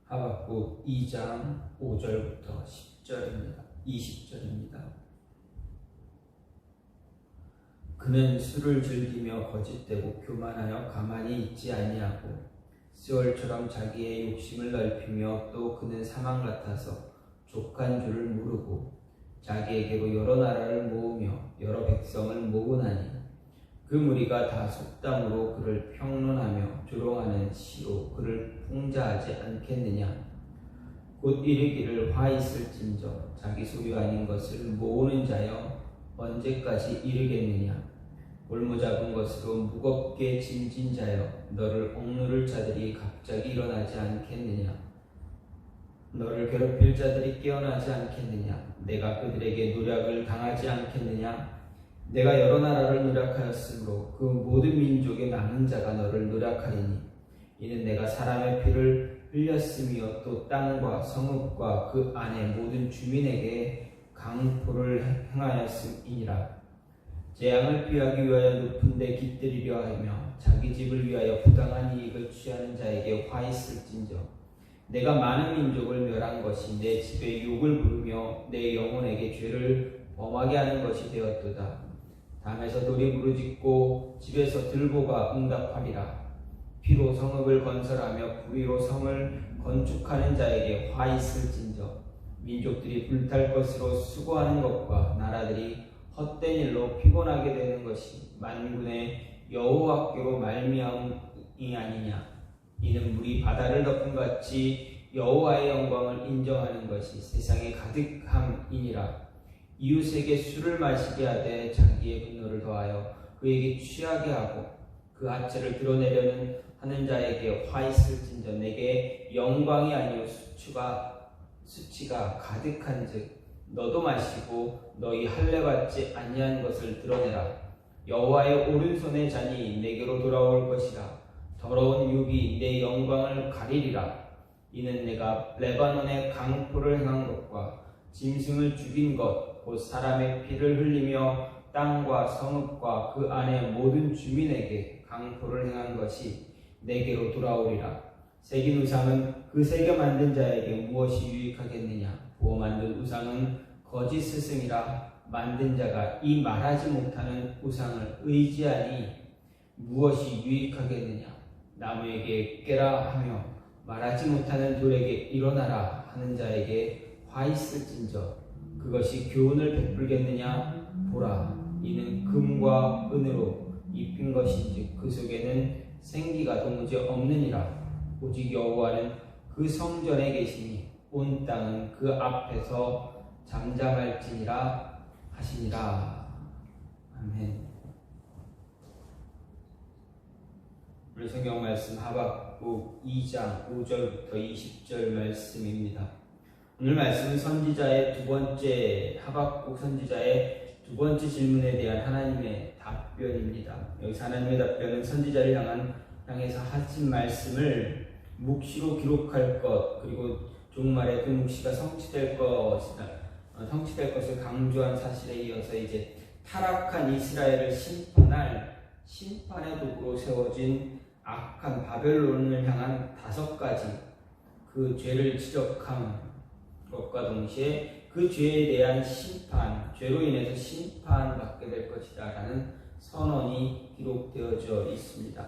하박국 2장 5절부터 20절입니다. 그는 술을 즐기며 거짓되고 교만하여 가만히 있지 아니하고 스올처럼 자기의 욕심을 넓히며 또 그는 사망 같아서 족한 줄을 모르고 자기에게로 여러 나라를 모으며 여러 백성을 모으나니 그 무리가 다 속담으로 그를 평론하며 조롱하는 시로 그를 풍자하지 않겠느냐. 곧 이르기를 화 있을진저 자기 소유 아닌 것을 모으는 자여 언제까지 이르겠느냐. 볼모 잡은 것으로 무겁게 짐진 자여 너를 억누를 자들이 갑자기 일어나지 않겠느냐. 너를 괴롭힐 자들이 깨어나지 않겠느냐. 내가 그들에게 노략을 당하지 않겠느냐. 내가 여러 나라를 노략하였으므로 그 모든 민족의 많은 자가 너를 노략하리니 이는 내가 사람의 피를 흘렸으며 또 땅과 성읍과 그 안의 모든 주민에게 강포를 행하였음이니라. 재앙을 피하기 위하여 높은 데 깃들이려 하며 자기 집을 위하여 부당한 이익을 취하는 자에게 화 있을진저 내가 많은 민족을 멸한 것이 내 집에 욕을 부르며 내 영혼에게 죄를 범하게 하는 것이 되었도다. 담에서 돌이 부르짖고 집에서 들보가 응답하리라. 피로 성읍을 건설하며 불의로 성을 건축하는 자에게 화 있을진저 민족들이 불탈 것으로 수고하는 것과 나라들이 헛된 일로 피곤하게 되는 것이 만군의 여호와께로 말미암이 아니냐. 이는 물이 바다를 덮은 같이 여호와의 영광을 인정하는 것이 세상에 가득함이니라. 이웃에게 술을 마시게 하되 자기의 분노를 더하여 그에게 취하게 하고 그 하체를 드러내려는 하는 자에게 화 있을진저 내게 영광이 아니오 수치가 가득한즉 너도 마시고 너희 할례받지 아니한 것을 드러내라. 여호와의 오른손의 잔이 내게로 돌아올 것이라. 더러운 육이 내 영광을 가리리라. 이는 내가 레바논의 강포를 행한 것과 짐승을 죽인 것 곧 사람의 피를 흘리며 땅과 성읍과 그 안의 모든 주민에게 강포를 행한 것이 내게로 돌아오리라. 새긴 우상은 그 새겨 만든 자에게 무엇이 유익하겠느냐. 부어 만든 우상은 거짓 스승이라. 만든 자가 이 말하지 못하는 우상을 의지하니 무엇이 유익하겠느냐. 나무에게 깨라 하며 말하지 못하는 돌에게 일어나라 하는 자에게 화 있을진저 그것이 교훈을 베풀겠느냐. 보라, 이는 금과 은으로 입힌 것인지 그 속에는 생기가 도무지 없느니라. 오직 여호와는 그 성전에 계시니 온 땅은 그 앞에서 잠잠할지니라 하시니라. 아멘. 오늘 성경 말씀 하박국 2장 5절부터 20절 말씀입니다. 오늘 말씀은 선지자의 하박국 선지자의 두 번째 질문에 대한 하나님의 답변입니다. 여기서 하나님의 답변은 선지자를 향해서 하신 말씀을 묵시로 기록할 것, 그리고 종말에 그 묵시가 성취될 것을 강조한 사실에 이어서 이제 타락한 이스라엘을 심판할 심판의 도구로 세워진 악한 바벨론을 향한 5가지 그 죄를 지적한 것과 동시에 그 죄에 대한 죄로 인해서 심판받게 될 것이다 라는 선언이 기록되어져 있습니다.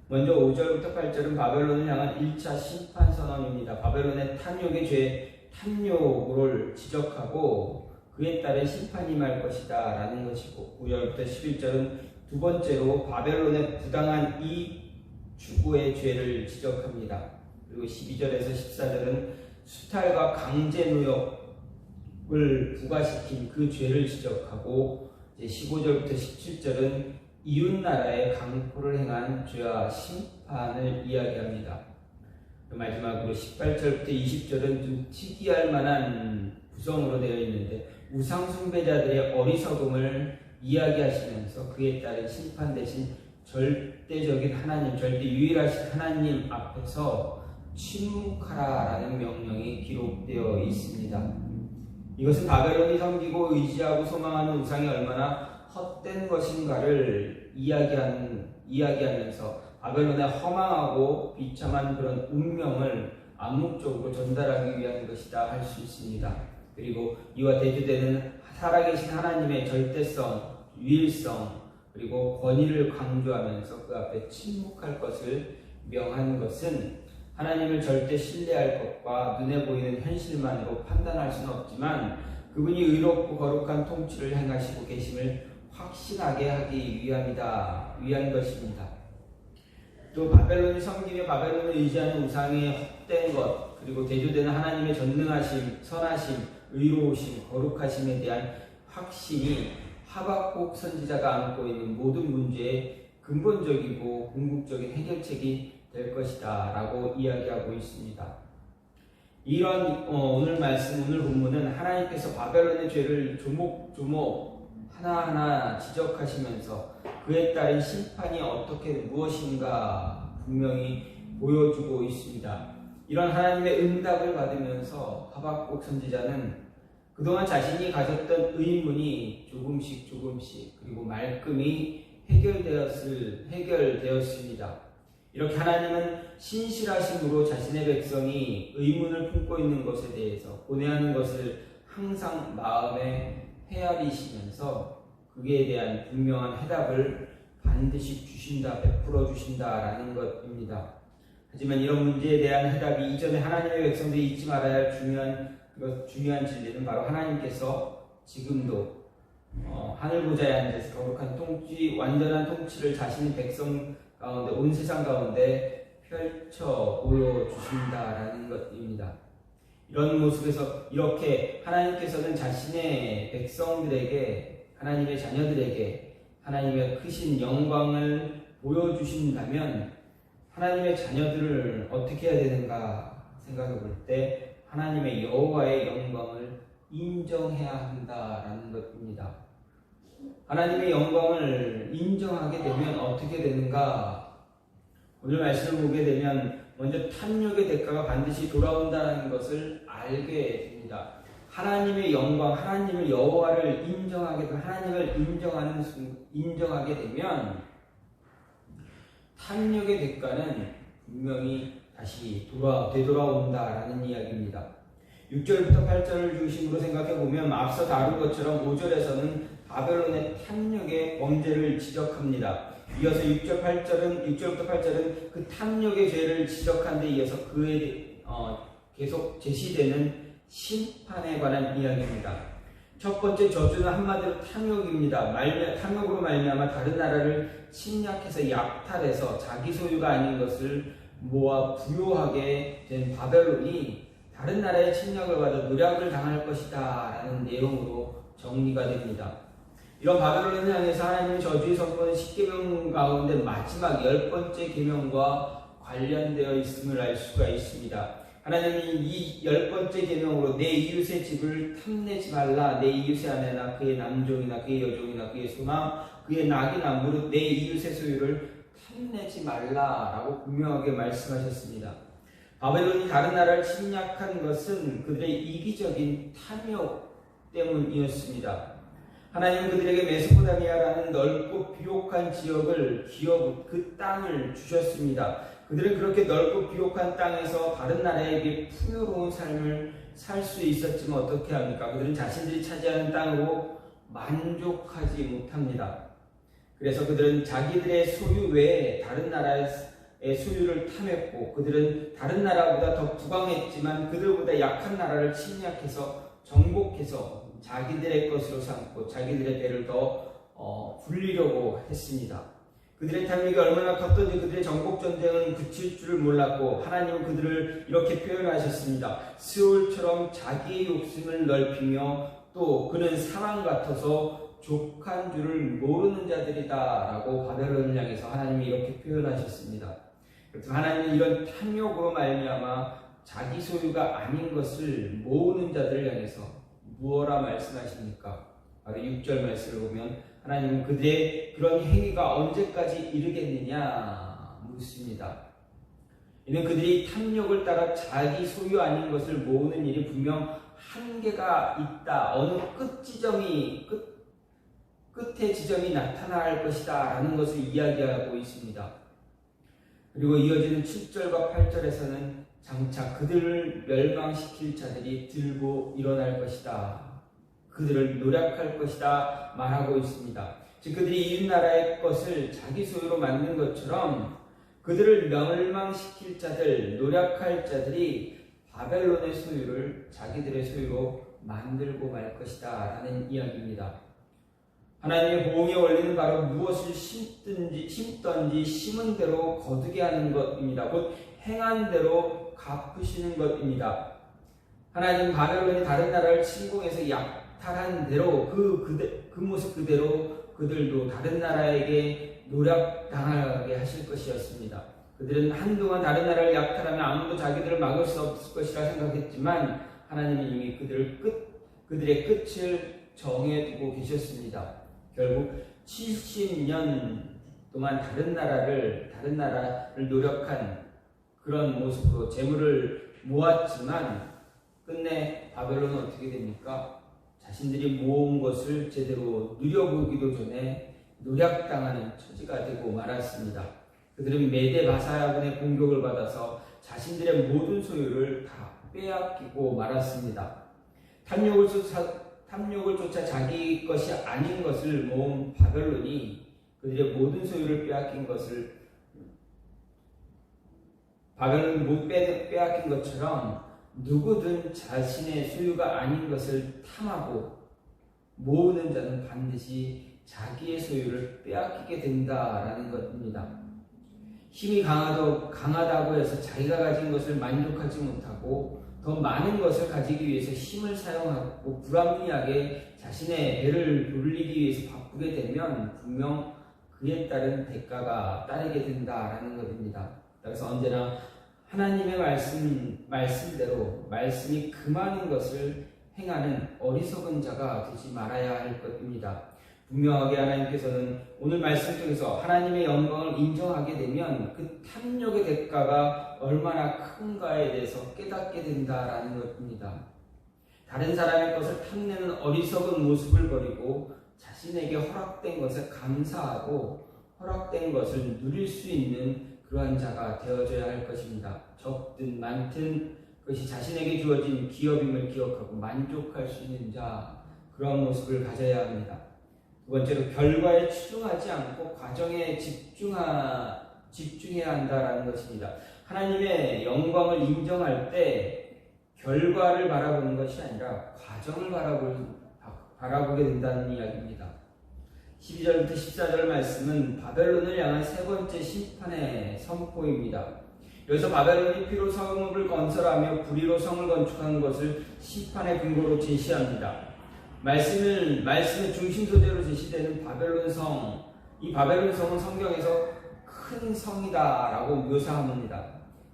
먼저 5절부터 8절은 바벨론을 향한 1차 심판 선언입니다. 바벨론의 탐욕을 지적하고 그에 따른 심판이 임할 것이다 라는 것이고, 9절부터 11절은 두 번째로 바벨론의 부당한 이 추구의 죄를 지적합니다. 그리고 12절에서 14절은 수탈과 강제 노역을 부과시킨 그 죄를 지적하고, 이제 15절부터 17절은 이웃 나라에 강포를 행한 죄와 심판을 이야기합니다. 마지막으로 18절부터 20절은 좀 특이할 만한 구성으로 되어 있는데 우상 숭배자들의 어리석음을 이야기하시면서 그에 따른 심판 대신 절대적인 하나님, 절대 유일하신 하나님 앞에서 침묵하라라는 명령이 기록되어 있습니다. 이것은 바벨론이 섬기고 의지하고 소망하는 우상이 얼마나 헛된 것인가를 이야기하면서 바벨론의 허망하고 비참한 그런 운명을 암묵적으로 전달하기 위한 것이다 할 수 있습니다. 그리고 이와 대조되는 살아계신 하나님의 절대성, 유일성, 그리고 권위를 강조하면서 그 앞에 침묵할 것을 명한 것은 하나님을 절대 신뢰할 것과 눈에 보이는 현실만으로 판단할 수는 없지만 그분이 의롭고 거룩한 통치를 행하시고 계심을 확신하게 하기 위한 것입니다. 또 바벨론이 섬기며 바벨론을 의지하는 우상의 헛된 것, 그리고 대조되는 하나님의 전능하심, 선하심, 의로우심, 거룩하심에 대한 확신이 하박국 선지자가 안고 있는 모든 문제의 근본적이고 궁극적인 해결책이 될 것이다 라고 이야기하고 있습니다. 이런 오늘 본문은 하나님께서 바벨론의 죄를 조목조목 하나하나 지적하시면서 그에 따른 심판이 무엇인가 분명히 보여주고 있습니다. 이런 하나님의 응답을 받으면서 하박국 선지자는 그동안 자신이 가졌던 의문이 조금씩 그리고 말끔히 해결되었습니다. 이렇게 하나님은 신실하심으로 자신의 백성이 의문을 품고 있는 것에 대해서 고뇌하는 것을 항상 마음에 헤아리시면서 그에 대한 분명한 해답을 반드시 베풀어 주신다라는 것입니다. 하지만 이런 문제에 대한 해답이 이전에 하나님의 백성들이 잊지 말아야 할 중요한 진리는 바로 하나님께서 지금도 하늘 보좌에 앉아서 거룩한 완전한 통치를 자신의 백성 가운데, 온 세상 가운데 펼쳐 보여주신다라는 것입니다. 이런 모습에서 이렇게 하나님께서는 자신의 백성들에게, 하나님의 자녀들에게 하나님의 크신 영광을 보여주신다면 하나님의 자녀들을 어떻게 해야 되는가 생각해 볼 때 하나님의 여호와의 영광을 인정해야 한다라는 것입니다. 하나님의 영광을 인정하게 되면 어떻게 되는가? 오늘 말씀을 보게 되면 먼저 탐욕의 대가가 반드시 돌아온다는 것을 알게 됩니다. 하나님의 영광, 하나님을 여호와를 하나님을 인정하게 되면 탐욕의 대가는 분명히 다시 되돌아온다라는 이야기입니다. 6절부터 8절을 중심으로 생각해보면 앞서 다룬 것처럼 5절에서는 바벨론의 탐욕의 범죄를 지적합니다. 이어서 6절부터 8절은 그 탐욕의 죄를 지적한 데 이어서 그에 계속 제시되는 심판에 관한 이야기입니다. 첫 번째 저주는 한마디로 탐욕입니다. 탐욕으로 말미암아 다른 나라를 침략해서 약탈해서 자기 소유가 아닌 것을 모아 부요하게 된 바벨론이 다른 나라의 침략을 받아 노략을 당할 것이다 라는 내용으로 정리가 됩니다. 이런 바벨론을 향해서 하나님의 저주의 선포는 10계명 가운데 마지막 10번째 계명과 관련되어 있음을 알 수가 있습니다. 하나님이 이 10번째 계명으로 내 이웃의 집을 탐내지 말라, 내 이웃의 아내나 그의 남종이나 그의 여종이나 그의 소나 그의 낙이나 무릇 내 이웃의 소유를 탐내지 말라라고 분명하게 말씀하셨습니다. 바벨론이 다른 나라를 침략한 것은 그들의 이기적인 탐욕 때문이었습니다. 하나님은 그들에게 메소포타미아라는 넓고 비옥한 그 땅을 주셨습니다. 그들은 그렇게 넓고 비옥한 땅에서 다른 나라에게 풍요로운 삶을 살 수 있었지만 어떻게 합니까? 그들은 자신들이 차지하는 땅으로 만족하지 못합니다. 그래서 그들은 자기들의 소유 외에 다른 나라의 소유를 탐했고, 그들은 다른 나라보다 더 부강했지만 그들보다 약한 나라를 침략해서 정복해서 자기들의 것으로 삼고 자기들의 배를 더 불리려고 했습니다. 그들의 탐욕이 얼마나 컸던지 그들의 정복전쟁은 그칠 줄을 몰랐고, 하나님은 그들을 이렇게 표현하셨습니다. 스올처럼 자기의 욕심을 넓히며 또 그는 사람 같아서 족한 줄을 모르는 자들이다 라고 바벨론을 향해서 하나님이 이렇게 표현하셨습니다. 그래서 하나님은 이런 탐욕으로 말미암아 자기 소유가 아닌 것을 모으는 자들을 향해서 무엇라 말씀하십니까? 바로 6절 말씀을 보면 하나님은 그들의 그런 행위가 언제까지 이르겠느냐 묻습니다. 이는 그들이 탐욕을 따라 자기 소유 아닌 것을 모으는 일이 분명 한계가 있다. 어느 끝의 지점이 나타날 것이다 라는 것을 이야기하고 있습니다. 그리고 이어지는 7절과 8절에서는 장차 그들을 멸망시킬 자들이 들고 일어날 것이다. 그들을 노략할 것이다 말하고 있습니다. 즉 그들이 이웃나라의 것을 자기 소유로 만든 것처럼 그들을 멸망시킬 자들, 노략할 자들이 바벨론의 소유를 자기들의 소유로 만들고 말 것이다 라는 이야기입니다. 하나님의 보응의 원리는 바로 무엇을 심든지 심은 대로 거두게 하는 것입니다. 곧 행한 대로 갚으시는 것입니다. 하나님 바벨론이 다른 나라를 침공해서 약탈한 대로 그 모습 그대로 그들도 다른 나라에게 노략당하게 하실 것이었습니다. 그들은 한동안 다른 나라를 약탈하면 아무도 자기들을 막을 수 없을 것이라 생각했지만 하나님은 이미 그들의 끝을 정해두고 계셨습니다. 결국 70년 동안 다른 나라를 노력한 그런 모습으로 재물을 모았지만 끝내 바벨론은 어떻게 됩니까? 자신들이 모은 것을 제대로 누려보기도 전에 노략당하는 처지가 되고 말았습니다. 그들은 메데 바사야군의 공격을 받아서 자신들의 모든 소유를 다 빼앗기고 말았습니다. 탐욕을 쫓아 자기 것이 아닌 것을 모은 바벨론이 그들의 모든 소유를 빼앗긴 것을 바벨론이 빼앗긴 것처럼 누구든 자신의 소유가 아닌 것을 탐하고 모으는 자는 반드시 자기의 소유를 빼앗기게 된다라는 것입니다. 힘이 강하다고 해서 자기가 가진 것을 만족하지 못하고 더 많은 것을 가지기 위해서 힘을 사용하고 불합리하게 자신의 배를 돌리기 위해서 바쁘게 되면 분명 그에 따른 대가가 따르게 된다라는 것입니다. 그래서 언제나 하나님의 말씀대로 말씀이 금하는 것을 행하는 어리석은 자가 되지 말아야 할 것입니다. 분명하게 하나님께서는 오늘 말씀 중에서 하나님의 영광을 인정하게 되면 그 탐욕의 대가가 얼마나 큰가에 대해서 깨닫게 된다라는 것입니다. 다른 사람의 것을 탐내는 어리석은 모습을 버리고 자신에게 허락된 것에 감사하고 허락된 것을 누릴 수 있는 그러한 자가 되어져야 할 것입니다. 적든 많든 그것이 자신에게 주어진 기업임을 기억하고 만족할 수 있는 자, 그런 모습을 가져야 합니다. 두 번째로 결과에 치중하지 않고 과정에 집중해야 한다라는 것입니다. 하나님의 영광을 인정할 때 결과를 바라보는 것이 아니라 과정을 바라보게 된다는 이야기입니다. 12절부터 14절 말씀은 바벨론을 향한 세 번째 심판의 선포입니다. 여기서 바벨론이 피로 성읍을 건설하며 불의로 성을 건축한 것을 심판의 근거로 제시합니다. 말씀의 중심 소재로 제시되는 바벨론 성, 이 바벨론 성은 성경에서 큰 성이다라고 묘사합니다.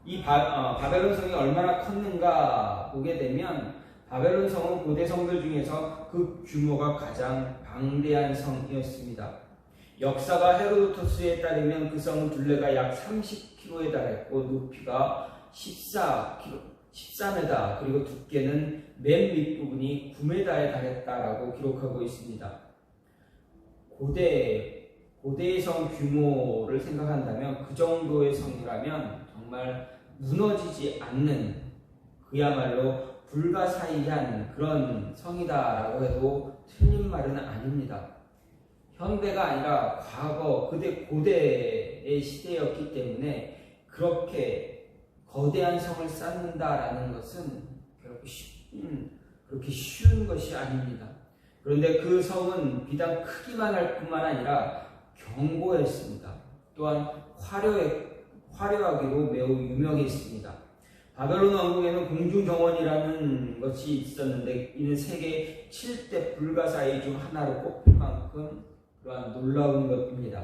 이 바벨론 성이 얼마나 컸는가 보게 되면 바벨론 성은 고대 성들 중에서 그 규모가 가장 방대한 성이었습니다. 역사가 헤로도토스에 따르면 그 성은 둘레가 약 30km에 달했고 높이가 14m 그리고 두께는 맨 밑부분이 9m에 달했다라고 기록하고 있습니다. 고대의 성 규모를 생각한다면 그 정도의 성이라면 정말 무너지지 않는 그야말로 불가사의한 그런 성이다라고 해도 틀린 말은 아닙니다. 현대가 아니라 과거 고대의 시대였기 때문에 그렇게 거대한 성을 쌓는다라는 것은 그렇게 쉬운 것이 아닙니다. 그런데 그 성은 비단 크기만 할 뿐만 아니라 견고했습니다. 또한 화려하기로 매우 유명했습니다. 바벨론 왕국에는 공중정원이라는 것이 있었는데 이는 세계 7대 불가사의 중 하나로 꼽힐 만큼 그러한 놀라운 것입니다.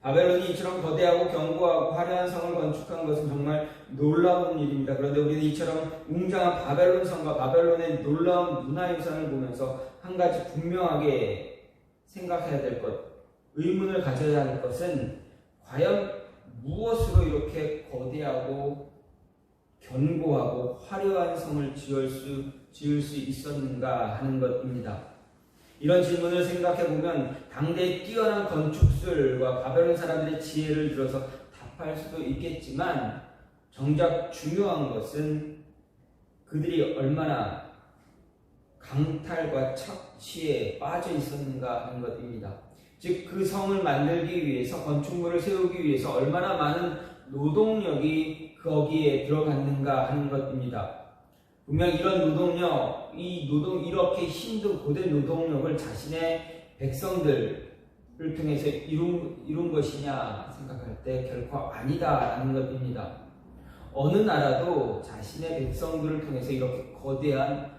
바벨론이 이처럼 거대하고 견고하고 화려한 성을 건축한 것은 정말 놀라운 일입니다. 그런데 우리는 이처럼 웅장한 바벨론 성과 바벨론의 놀라운 문화유산을 보면서 한 가지 분명하게 생각해야 될 것, 의문을 가져야 할 것은 과연 무엇으로 이렇게 거대하고 견고하고 화려한 성을 지을 수 있었는가 하는 것입니다. 이런 질문을 생각해보면 당대의 뛰어난 건축술과 바벨론 사람들의 지혜를 들어서 답답할 수도 있겠지만 정작 중요한 것은 그들이 얼마나 강탈과 착취에 빠져 있었는가 하는 것입니다. 즉 그 성을 만들기 위해서, 건축물을 세우기 위해서 얼마나 많은 노동력이 거기에 들어갔는가 하는 것입니다. 분명 이런 노동력, 이렇게 힘든 고된 노동력을 자신의 백성들을 통해서 이룬 것이냐 생각할 때 결코 아니다라는 것입니다. 어느 나라도 자신의 백성들을 통해서 이렇게 거대한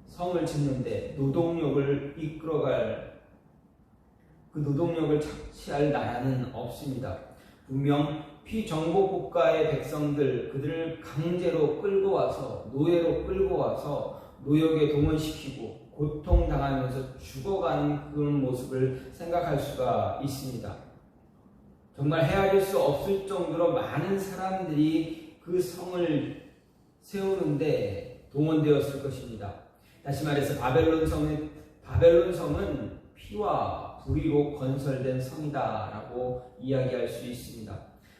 성을 짓는데 노동력을 이끌어갈, 그 노동력을 착취할 나라는 없습니다. 분명 피정복 국가의 백성들, 그들을 강제로 끌고 와서, 노예로 끌고 와서 노역에 동원시키고 고통당하면서 죽어가는 그런 모습을 생각할 수가 있습니다. 정말 헤아릴 수 없을 정도로 많은 사람들이 그 성을 세우는데 동원되었을 것입니다. 다시 말해서 바벨론 성은 피와 불의로 건설된 성이다라고 이야기할 수 있습니다.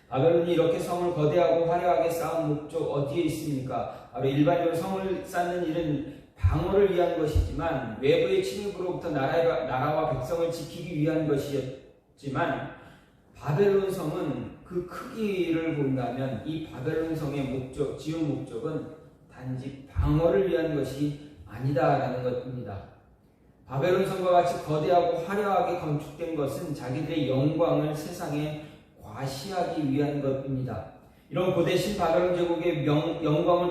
바벨론이 이렇게 성을 거대하고 화려하게 쌓은 목적 어디에 있습니까? 바로 일반적으로 성을 쌓는 일은 방어를 위한 것이지만, 외부의 침입으로부터 나라와 백성을 지키기 위한 것이었지만, 바벨론 성은 그 크기를 본다면 이 바벨론 성의 지은 목적은 단지 방어를 위한 것이 아니다라는 것입니다. 바벨론 성과 같이 거대하고 화려하게 건축된 것은 자기들의 영광을 세상에 과시하기 위한 것입니다. 이런 고대신 바벨론 제국의 영광을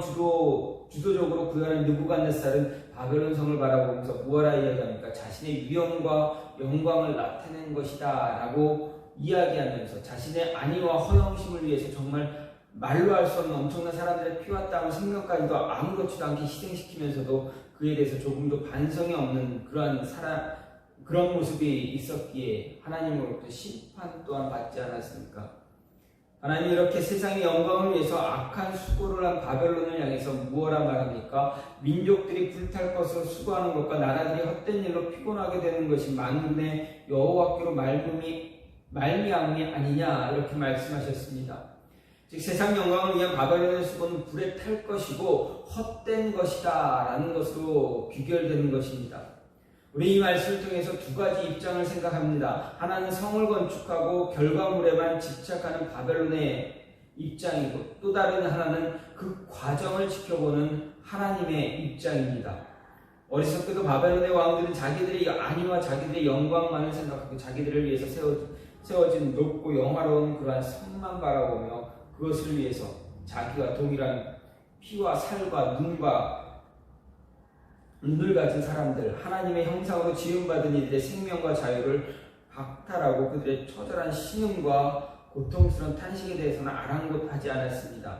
주도적으로 구현한 느부갓네살은 바벨론 성을 바라보면서 무엇라 이야기합니까? 자신의 위엄과 영광을 나타낸 것이다 라고 이야기하면서 자신의 안위와 허영심을 위해서 정말 말로 할 수 없는 엄청난 사람들의 피와 땀, 생명까지도 아무렇지도 않게 희생시키면서도 그에 대해서 조금도 반성이 없는 그런 모습이 있었기에 하나님으로부터 심판 또한 받지 않았습니까? 하나님이 이렇게 세상의 영광을 위해서 악한 수고를 한 바벨론을 향해서 무엇라 말합니까? 민족들이 불탈 것으로 수고하는 것과 나라들이 헛된 일로 피곤하게 되는 것이 만군의 여호와께로 말미암음이 아니냐, 이렇게 말씀하셨습니다. 즉 세상 영광을 위한 바벨론의 수고는 불에 탈 것이고 헛된 것이다 라는 것으로 귀결되는 것입니다. 우리 이 말씀을 통해서 두 가지 입장을 생각합니다. 하나는 성을 건축하고 결과물에만 집착하는 바벨론의 입장이고, 또 다른 하나는 그 과정을 지켜보는 하나님의 입장입니다. 어리석게도 바벨론의 왕들은 자기들의 안위와 자기들의 영광만을 생각하고 자기들을 위해서 세워진 높고 영화로운 그러한 성만 바라보며 그것을 위해서 자기와 동일한 피와 살과 눈을 가진 사람들, 하나님의 형상으로 지음받은 이들의 생명과 자유를 박탈하고 그들의 처절한 신음과 고통스러운 탄식에 대해서는 아랑곳하지 않았습니다.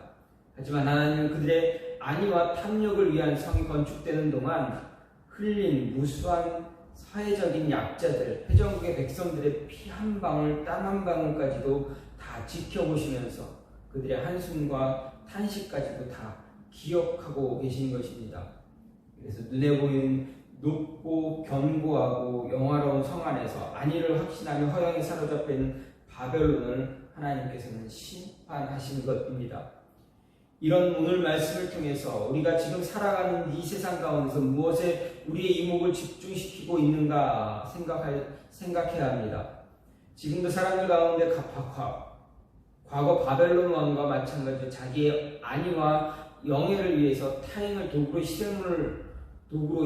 하지만 하나님은 그들의 안위와 탐욕을 위한 성이 건축되는 동안 흘린 무수한 사회적인 약자들, 회전국의 백성들의 피 한 방울, 땀 한 방울까지도 다 지켜보시면서 그들의 한숨과 탄식까지도 다 기억하고 계신 것입니다. 그래서 눈에 보이는 높고 견고하고 영화로운 성 안에서 안위를 확신하며 허영에 사로잡혀 있는 바벨론을 하나님께서는 심판하신 것입니다. 이런 오늘 말씀을 통해서 우리가 지금 살아가는 이 세상 가운데서 무엇에 우리의 이목을 집중시키고 있는가 생각해야 합니다. 지금도 사람들 가운데 과거 바벨론 왕과 마찬가지로 자기의 안위와 영예를 위해서 타인을 도구로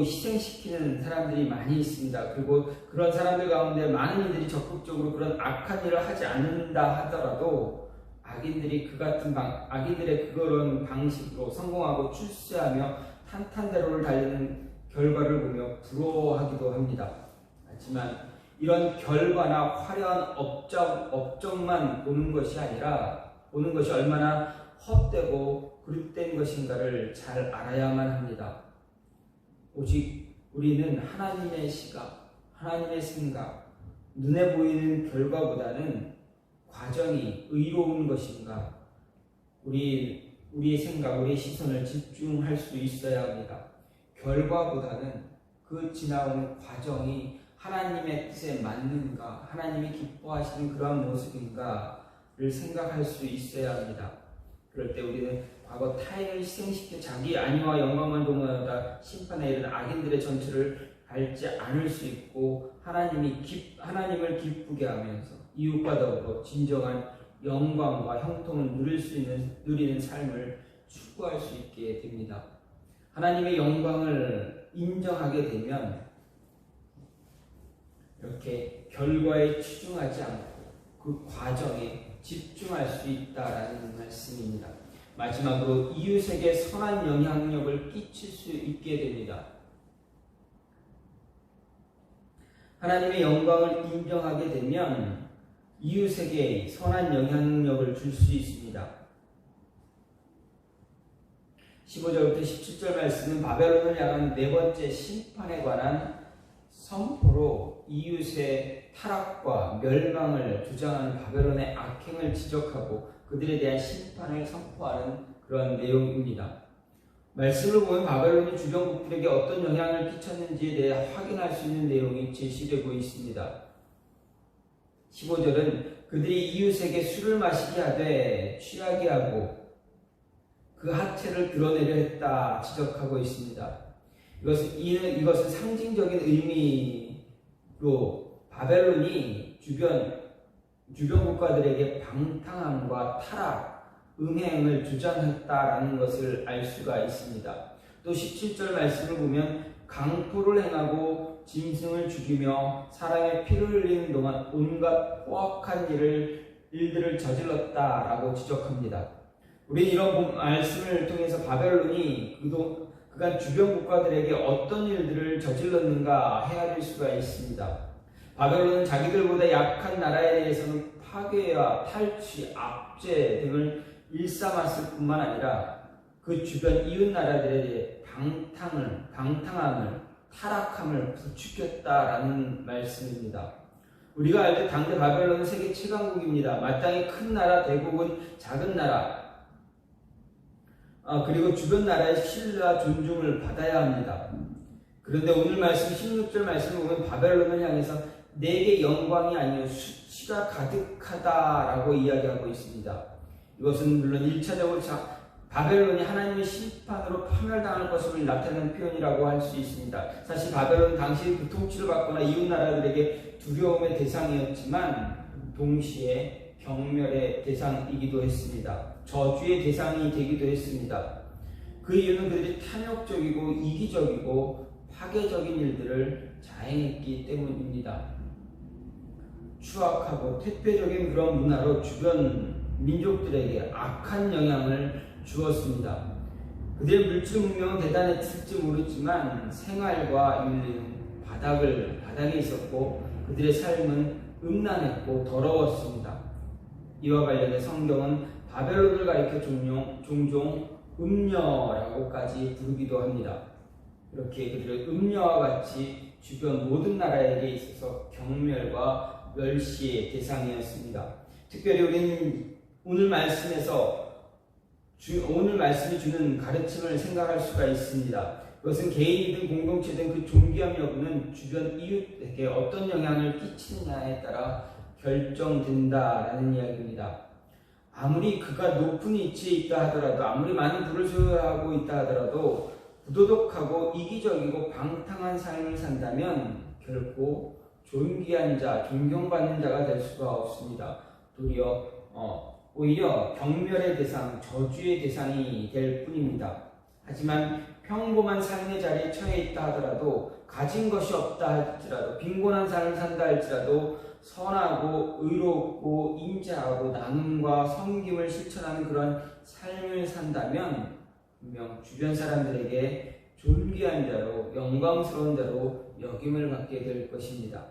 희생시키는 사람들이 많이 있습니다. 그리고 그런 사람들 가운데 많은 이들이 적극적으로 그런 악한 일을 하지 않는다 하더라도 악인들의 그런 방식으로 성공하고 출세하며 탄탄대로를 달리는 결과를 보며 부러워하기도 합니다. 하지만 이런 결과나 화려한 업적만 보는 것이 아니라 보는 것이 얼마나 헛되고 그릇된 것인가를 잘 알아야만 합니다. 오직 우리는 하나님의 시각, 하나님의 생각, 눈에 보이는 결과보다는 과정이 의로운 것인가, 우리의 생각, 우리의 시선을 집중할 수 있어야 합니다. 결과보다는 그 지나오는 과정이 하나님의 뜻에 맞는가, 하나님이 기뻐하시는 그러한 모습인가 생각할 수 있어야 합니다. 그럴 때 우리는 과거 타인을 희생시켜 자기 안위와 영광만 도모하다 심판에 이른 악인들의 전철을 밟지 않을 수 있고 하나님을 기쁘게 하면서 이웃과 더불어 진정한 영광과 형통을 누리는 삶을 추구할 수 있게 됩니다. 하나님의 영광을 인정하게 되면 이렇게 결과에 치중하지 않고 그 과정에 집중할 수 있다라는 말씀입니다. 마지막으로 이웃에게 선한 영향력을 끼칠 수 있게 됩니다. 하나님의 영광을 인정하게 되면 이웃에게 선한 영향력을 줄 수 있습니다. 15절부터 17절 말씀은 바벨론을 향한 네 번째 심판에 관한 선포로 이웃의 타락과 멸망을 주장하는 바벨론의 악행을 지적하고 그들에 대한 심판을 선포하는 그런 내용입니다. 말씀을 보면 바벨론이 주변국들에게 어떤 영향을 끼쳤는지에 대해 확인할 수 있는 내용이 제시되고 있습니다. 15절은 그들이 이웃에게 술을 마시게 하되 취하게 하고 그 하체를 드러내려 했다 지적하고 있습니다. 이것은 상징적인 의미로 바벨론이 주변 국가들에게 방탕함과 타락, 음행을 주장했다라는 것을 알 수가 있습니다. 또 17절 말씀을 보면 강포를 행하고 짐승을 죽이며 사람의 피를 흘리는 동안 온갖 포악한 일들을 저질렀다라고 지적합니다. 우리는 이런 말씀을 통해서 바벨론이 그간 주변 국가들에게 어떤 일들을 저질렀는가 헤아릴 수가 있습니다. 바벨론은 자기들보다 약한 나라에 대해서는 파괴와 탈취, 압제 등을 일삼았을 뿐만 아니라 그 주변 이웃 나라들에 대해 방탕함을, 타락함을 부추겼다라는 말씀입니다. 우리가 알듯 당대 바벨론은 세계 최강국입니다. 마땅히 큰 나라, 대국은 작은 나라, 그리고 주변 나라의 신뢰와 존중을 받아야 합니다. 그런데 오늘 말씀 16절 말씀을 보면 바벨론을 향해서 내게 영광이 아니요 수치가 가득하다라고 이야기하고 있습니다. 이것은 물론 1차적으로 바벨론이 하나님의 심판으로 파멸당할 것을 나타내는 표현이라고 할 수 있습니다. 사실 바벨론은 당시 그 통치를 받거나 이웃 나라들에게 두려움의 대상이었지만 동시에 경멸의 대상이기도 했습니다. 저주의 대상이 되기도 했습니다. 그 이유는 그들이 탐욕적이고 이기적이고 파괴적인 일들을 자행했기 때문입니다. 추악하고 퇴폐적인 그런 문화로 주변 민족들에게 악한 영향을 주었습니다. 그들의 물질 문명은 대단했을지 모르지만 생활과 윤리는 바닥에 있었고 그들의 삶은 음란했고 더러웠습니다. 이와 관련해 성경은 바벨론을 가리켜 종종 음녀라고까지 부르기도 합니다. 이렇게 그들의 음녀와 같이 주변 모든 나라에게 있어서 경멸과 멸시의 대상이었습니다. 특별히 우리는 오늘 말씀이 주는 가르침을 생각할 수가 있습니다. 그것은 개인이든 공동체든 그 존귀함 여부는 주변 이웃에게 어떤 영향을 끼치느냐에 따라 결정된다라는 이야기입니다. 아무리 그가 높은 위치에 있다 하더라도, 아무리 많은 부를 소유하고 있다 하더라도 부도덕하고 이기적이고 방탕한 삶을 산다면 결코 존귀한 자, 존경받는 자가 될 수가 없습니다. 오히려 경멸의 대상, 저주의 대상이 될 뿐입니다. 하지만 평범한 삶의 자리에 처해 있다 하더라도, 가진 것이 없다 할지라도, 빈곤한 삶을 산다 할지라도 선하고 의롭고 인자하고 나눔과 섬김을 실천하는 그런 삶을 산다면 분명 주변 사람들에게 존귀한 자로, 영광스러운 자로 여김을 받게 될 것입니다.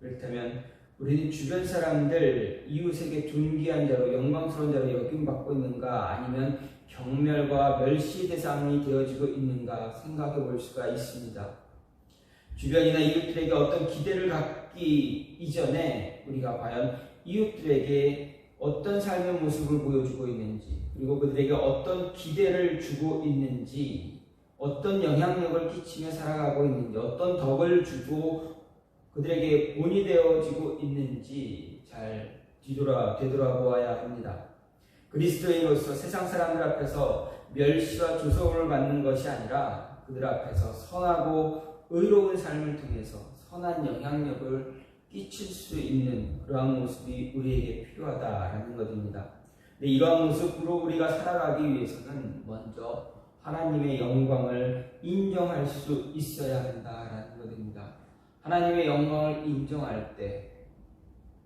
그렇다면 우리는 주변 사람들, 이웃에게 존귀한 자로, 영광스러운 자로 여김받고 있는가, 아니면 경멸과 멸시 대상이 되어지고 있는가 생각해 볼 수가 있습니다. 주변이나 이웃들에게 어떤 기대를 갖기 이전에 우리가 과연 이웃들에게 어떤 삶의 모습을 보여주고 있는지, 그리고 그들에게 어떤 기대를 주고 있는지, 어떤 영향력을 끼치며 살아가고 있는지, 어떤 덕을 주고 그들에게 본이 되어지고 있는지 잘 되돌아보아야 합니다. 그리스도인으로서 세상 사람들 앞에서 멸시와 조소를 받는 것이 아니라 그들 앞에서 선하고 의로운 삶을 통해서 선한 영향력을 끼칠 수 있는 그러한 모습이 우리에게 필요하다라는 것입니다. 이러한 모습으로 우리가 살아가기 위해서는 먼저 하나님의 영광을 인정할 수 있어야 한다라는 것입니다. 하나님의 영광을 인정할 때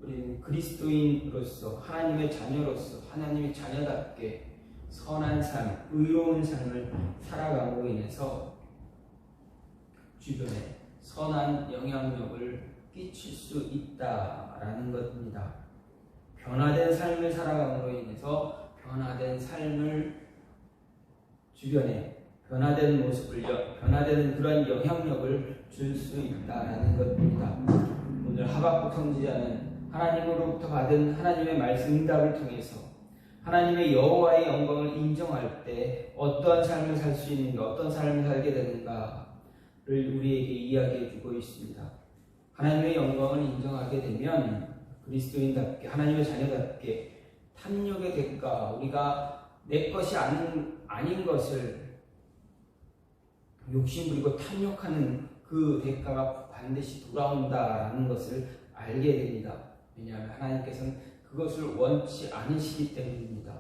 우리는 그리스도인으로서 하나님의 자녀로서 하나님의 자녀답게 선한 삶, 의로운 삶을 살아감으로 인해서 주변에 선한 영향력을 끼칠 수 있다라는 것입니다. 변화된 삶을 살아감으로 인해서 변화된 삶을 주변에 변화된 모습을 변화되는 그런 영향력을 줄 수 있다라는 것입니다. 오늘 하박국 선지자는 하나님으로부터 받은 하나님의 말씀 응답을 통해서 하나님의 여호와의 영광을 인정할 때 어떠한 삶을 살 수 있는가, 어떤 삶을 살게 되는가를 우리에게 이야기해 주고 있습니다. 하나님의 영광을 인정하게 되면 그리스도인답게 하나님의 자녀답게 탐욕의 대가, 우리가 내 것이 아닌 것을 욕심부리고 탐욕하는 그 대가가 반드시 돌아온다라는 것을 알게 됩니다. 왜냐하면 하나님께서는 그것을 원치 않으시기 때문입니다.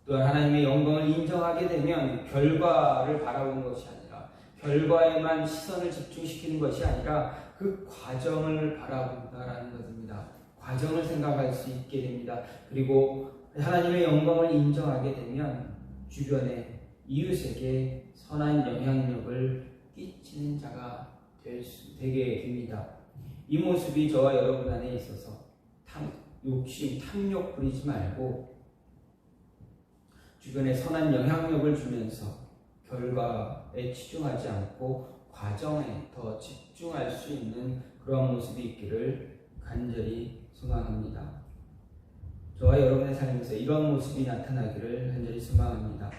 또한 하나님의 영광을 인정하게 되면 결과를 바라보는 것이 아니라 결과에만 시선을 집중시키는 것이 아니라 그 과정을 바라본다라는 것입니다. 과정을 생각할 수 있게 됩니다. 그리고 하나님의 영광을 인정하게 되면 주변에 이웃에게 선한 영향력을 끼치는 자가 되게 됩니다. 이 모습이 저와 여러분 안에 있어서 욕심, 탐욕 부리지 말고 주변에 선한 영향력을 주면서 결과에 치중하지 않고 과정에 더 집중할 수 있는 그런 모습이 있기를 간절히 소망합니다. 저와 여러분의 삶에서 이런 모습이 나타나기를 간절히 소망합니다.